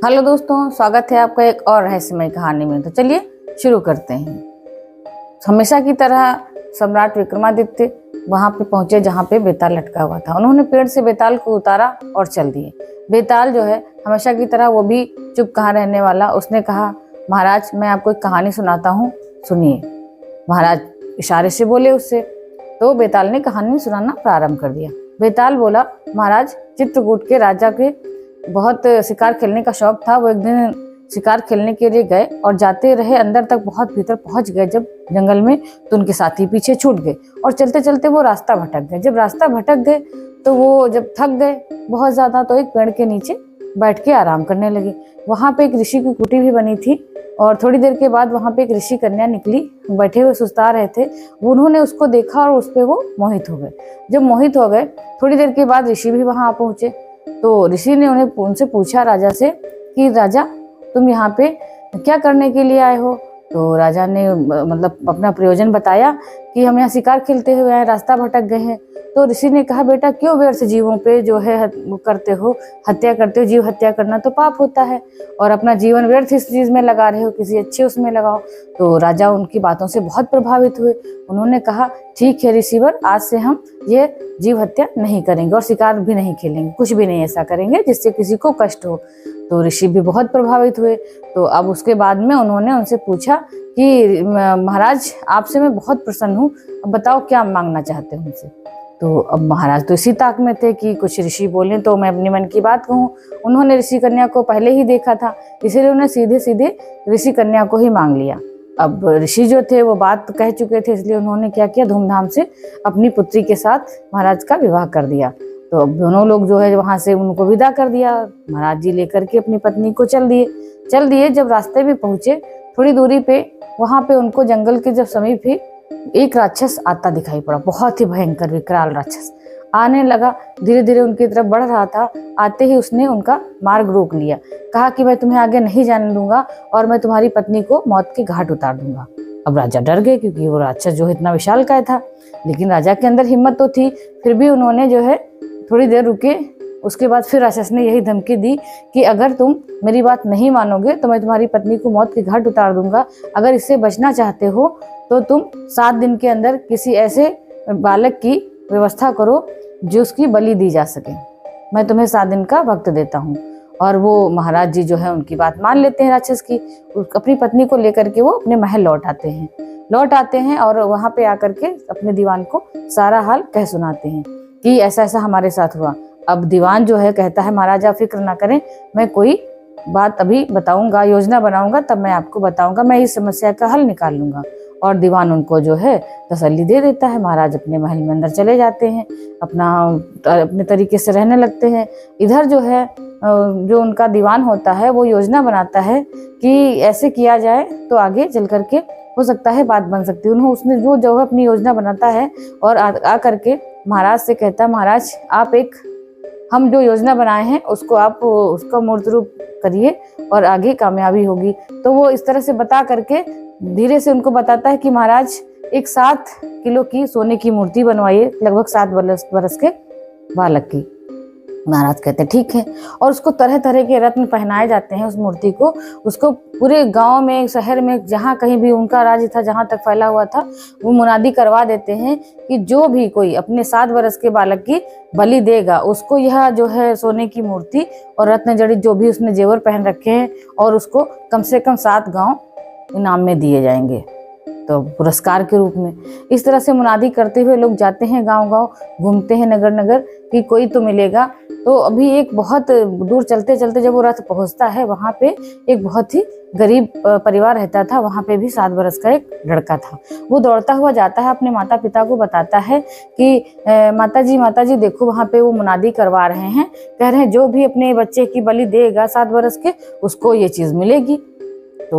Hello दोस्तों, स्वागत है आपका एक और रहस्यमय कहानी में। तो चलिए शुरू करते हैं। हमेशा की तरह सम्राट विक्रमादित्य वहां पे पहुंचे जहां पे बेताल लटका हुआ था। उन्होंने पेड़ से बेताल को उतारा और चल दिए। बेताल जो है हमेशा की तरह वो भी चुप कहाँ रहने वाला। उसने कहा, महाराज मैं आपको एक कहानी सुनाता हूँ, सुनिए। महाराज इशारे से बोले उससे, तो बेताल ने कहानी सुनाना प्रारंभ कर दिया। बेताल बोला, महाराज चित्रकूट के राजा के बहुत शिकार खेलने का शौक था। वो एक दिन शिकार खेलने के लिए गए और जाते रहे, अंदर तक बहुत भीतर पहुंच गए जब जंगल में, तो उनके साथी पीछे छूट गए और चलते चलते वो रास्ता भटक गए। जब रास्ता भटक गए तो वो जब थक गए बहुत ज्यादा, तो एक पेड़ के नीचे बैठ के आराम करने लगे। वहां पे एक ऋषि की कुटी भी बनी थी और थोड़ी देर के बाद वहां पे एक ऋषि कन्या निकली, बैठे हुए सुस्ता रहे थे। उन्होंने उसको देखा और उस पर वो मोहित हो गए। जब मोहित हो गए थोड़ी देर के बाद ऋषि भी वहां आ पहुंचे। तो ऋषि ने उनसे पूछा राजा से कि राजा तुम यहाँ पे क्या करने के लिए आए हो। तो राजा ने मतलब अपना प्रयोजन बताया कि हम यहाँ शिकार खेलते हुए आए, रास्ता भटक गए हैं। तो ऋषि ने कहा, बेटा क्यों व्यर्थ जीवों पे जो है वो करते हो, हत्या करते हो। जीव हत्या करना तो पाप होता है और अपना जीवन व्यर्थ इस चीज में लगा रहे हो, किसी अच्छे उसमें लगाओ। तो राजा उनकी बातों से बहुत प्रभावित हुए। उन्होंने कहा, ठीक है ऋषिवर, आज से हम ये जीव हत्या नहीं करेंगे और शिकार भी नहीं खेलेंगे, कुछ भी नहीं ऐसा करेंगे जिससे किसी को कष्ट हो। तो ऋषि भी बहुत प्रभावित हुए। तो अब उसके बाद में उन्होंने उनसे पूछा कि महाराज आपसे मैं बहुत प्रसन्न हूँ, अब बताओ क्या मांगना चाहते हो मुझसे। तो अब महाराज तो इसी ताक में थे कि कुछ ऋषि बोले तो मैं अपने मन की बात कहूँ। उन्होंने ऋषि कन्या को पहले ही देखा था, इसीलिए उन्होंने सीधे सीधे ऋषि कन्या को ही मांग लिया। अब ऋषि जो थे वो बात कह चुके थे, इसलिए उन्होंने क्या किया, धूमधाम से अपनी पुत्री के साथ महाराज का विवाह कर दिया। तो अब दोनों लोग जो है वहां से उनको विदा कर दिया। महाराज जी लेकर के अपनी पत्नी को चल दिए। जब रास्ते में पहुंचे थोड़ी दूरी पे, वहां पे उनको जंगल के जब समीप ही एक राक्षस आता दिखाई पड़ा। बहुत ही भयंकर विकराल राक्षस आने लगा, धीरे धीरे उनकी तरफ बढ़ रहा था। आते ही उसने उनका मार्ग रोक लिया, कहा कि मैं तुम्हें आगे नहीं जाने दूंगा और मैं तुम्हारी पत्नी को मौत के घाट उतार दूंगा। अब राजा डर गए क्योंकि वो राक्षस जो है इतना विशालकाय था, लेकिन राजा के अंदर हिम्मत तो थी। फिर भी उन्होंने जो है थोड़ी देर रुके। उसके बाद फिर राक्षस ने यही धमकी दी कि अगर तुम मेरी बात नहीं मानोगे तो मैं तुम्हारी पत्नी को मौत के घाट उतार दूंगा। अगर इससे बचना चाहते हो तो तुम 7 दिन के अंदर किसी ऐसे बालक की व्यवस्था करो जो उसकी बलि दी जा सके। मैं तुम्हें 7 दिन का वक्त देता हूँ। और वो महाराज जी जो है उनकी बात मान लेते हैं राक्षस की। अपनी पत्नी को लेकर के वो अपने महल लौट आते हैं और वहां पे आकर के अपने दीवान को सारा हाल कह सुनाते हैं कि ऐसा ऐसा हमारे साथ हुआ। अब दीवान जो है कहता है, महाराज आप फिक्र ना करें, मैं कोई बात अभी बताऊंगा, योजना बनाऊंगा, तब मैं आपको बताऊंगा, मैं इस समस्या का हल निकाल लूंगा। और दीवान उनको जो है तसल्ली दे देता है। महाराज अपने महल में अंदर चले जाते हैं, अपने तरीके से रहने लगते हैं। इधर जो है जो उनका दीवान होता है वो योजना बनाता है कि ऐसे किया जाए तो आगे चल करके हो सकता है बात बन सकती है। उसने जो है अपनी योजना बनाता है और आ करके महाराज से कहता है, महाराज आप हम जो योजना बनाए हैं उसको आप उसका मूर्त रूप करिए और आगे कामयाबी होगी। तो वो इस तरह से बता करके धीरे से उनको बताता है कि महाराज एक 7 किलो की सोने की मूर्ति बनवाइए, लगभग 7 बरस के बालक की। महाराज कहते ठीक है। और उसको तरह तरह के रत्न पहनाए जाते हैं उस मूर्ति को। उसको पूरे गांव में, शहर में, जहाँ कहीं भी उनका राज्य था, जहाँ तक फैला हुआ था, वो मुनादी करवा देते हैं कि जो भी कोई अपने 7 वर्ष के बालक की बलि देगा उसको यह जो है सोने की मूर्ति और रत्न जड़ित जो भी उसने जेवर पहन रखे हैं और उसको कम से कम 7 गाँव इनाम में दिए जाएंगे, तो पुरस्कार के रूप में। इस तरह से मुनादी करते हुए लोग जाते हैं, गांव-गांव घूमते हैं, नगर नगर, कि कोई तो मिलेगा। तो अभी एक बहुत दूर चलते चलते जब वो रथ पहुंचता है, वहां पे एक बहुत ही गरीब परिवार रहता था। वहां पे भी 7 बरस का एक लड़का था। वो दौड़ता हुआ जाता है, अपने माता पिता को बताता है कि माता जी देखो, वहां पे वो मुनादी करवा रहे हैं, कह रहे हैं जो भी अपने बच्चे की बलि देगा 7 बरस के, उसको ये चीज मिलेगी। तो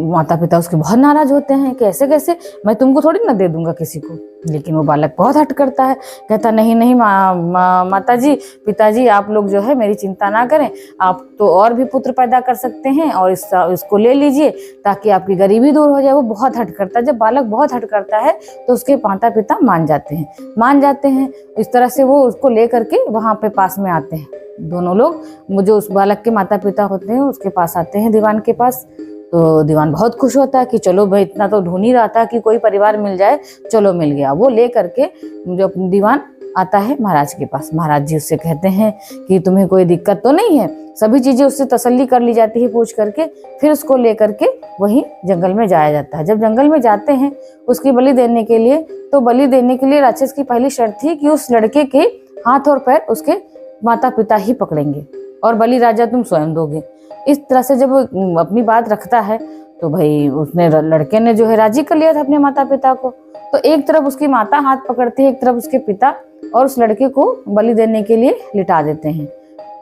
माता पिता उसके बहुत नाराज होते हैं कि ऐसे कैसे, मैं तुमको थोड़ी ना दे दूंगा किसी को। लेकिन वो बालक बहुत हट करता है, कहता नहीं माता जी, पिताजी आप लोग जो है मेरी चिंता ना करें, आप तो और भी पुत्र पैदा कर सकते हैं और इसको ले लीजिए ताकि आपकी गरीबी दूर हो जाए। वो बहुत हट करता है। जब बालक बहुत हट करता है तो उसके माता पिता मान जाते हैं। इस तरह से वो उसको ले करके वहां पे पास में आते हैं दोनों लोग जो उस बालक के माता पिता होते हैं उसके पास आते हैं, दीवान के पास। तो दीवान बहुत खुश होता है कि चलो भाई, इतना तो ढूंढ ही रहा था कि कोई परिवार मिल जाए, चलो मिल गया। वो ले करके जो दीवान आता है महाराज के पास। महाराज जी उससे कहते हैं कि तुम्हें कोई दिक्कत तो नहीं है। सभी चीजें उससे तसल्ली कर ली जाती है पूछ करके। फिर उसको ले करके वहीं जंगल में जाया जाता है। जब जंगल में जाते हैं उसकी बलि देने के लिए, तो बलि देने के लिए राक्षस की पहली शर्त थी कि उस लड़के के हाथ और पैर उसके माता पिता ही पकड़ेंगे और बलि राजा तुम स्वयं दोगे। इस तरह से जब वो अपनी बात रखता है तो भाई उसने, लड़के ने जो है राजी कर लिया था अपने माता पिता को। तो एक तरफ उसकी माता हाथ पकड़ती है, एक तरफ उसके पिता, और उस लड़के को बलि देने के लिए लिटा देते हैं।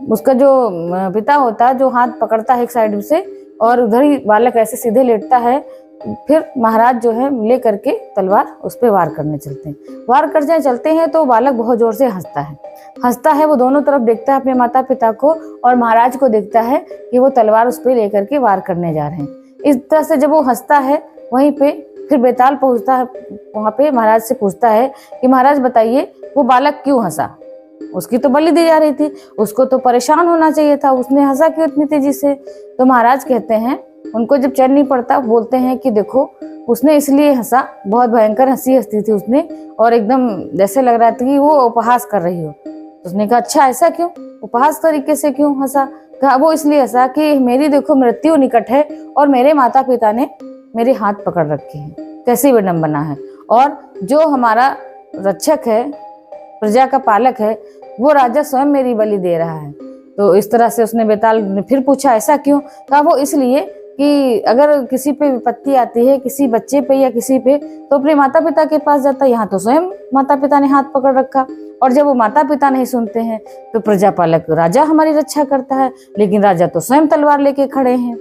उसका जो पिता होता है जो हाथ पकड़ता है एक साइड से, और उधर ही बालक ऐसे सीधे लेटता है। फिर महाराज जो है ले करके तलवार उस पर वार करने चलते हैं। वार करने चलते हैं तो बालक बहुत जोर से हंसता है। वो दोनों तरफ देखता है, अपने माता पिता को और महाराज को देखता है कि वो तलवार उस पर लेकर के वार करने जा रहे हैं। इस तरह से जब वो हंसता है, वहीं पे फिर बेताल पहुंचता है, वहां पे महाराज से पूछता है कि महाराज बताइए वो बालक क्यों हंसा? उसकी तो बलि दी जा रही थी, उसको तो परेशान होना चाहिए था, उसने हंसा क्यों इतनी तेजी से? तो महाराज कहते हैं, उनको जब चैन नहीं पड़ता बोलते हैं कि देखो उसने इसलिए हंसा, बहुत भयंकर हंसी हंसती थी उसने, और एकदम जैसे लग रहा था कि वो उपहास कर रही हो। उसने कहा अच्छा ऐसा क्यों, उपहास तरीके से क्यों हंसा? कहा वो इसलिए हंसा कि मेरी देखो मृत्यु निकट है और मेरे माता पिता ने मेरे हाथ पकड़ रखे हैं, कैसी विडंबना है। और जो हमारा रक्षक है, प्रजा का पालक है, वो राजा स्वयं मेरी बलि दे रहा है। तो इस तरह से उसने बेताल ने फिर पूछा ऐसा क्यों? कहा वो इसलिए कि अगर किसी पे विपत्ति आती है, किसी बच्चे पे या किसी पे, तो अपने माता पिता के पास जाता है। यहाँ तो स्वयं माता पिता ने हाथ पकड़ रखा, और जब वो माता पिता नहीं सुनते हैं तो प्रजापालक राजा हमारी रक्षा करता है, लेकिन राजा तो स्वयं तलवार लेके खड़े हैं।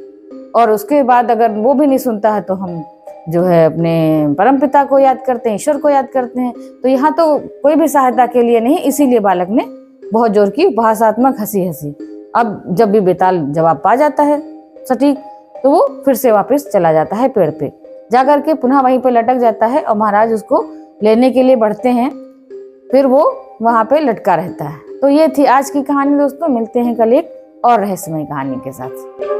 और उसके बाद अगर वो भी नहीं सुनता है तो हम जो है अपने परम पिता को याद करते हैं, ईश्वर को याद करते हैं। तो यहाँ तो कोई भी सहायता के लिए नहीं, इसीलिए बालक ने बहुत जोर की उपहासात्मक हंसी हंसी। अब जब भी बेताल जवाब पा जाता है सटीक, तो वो फिर से वापस चला जाता है पेड़ पे, जाकर के पुनः वहीं पे लटक जाता है, और महाराज उसको लेने के लिए बढ़ते हैं। फिर वो वहां पे लटका रहता है। तो ये थी आज की कहानी दोस्तों। मिलते हैं कल एक और रहस्यमय कहानी के साथ।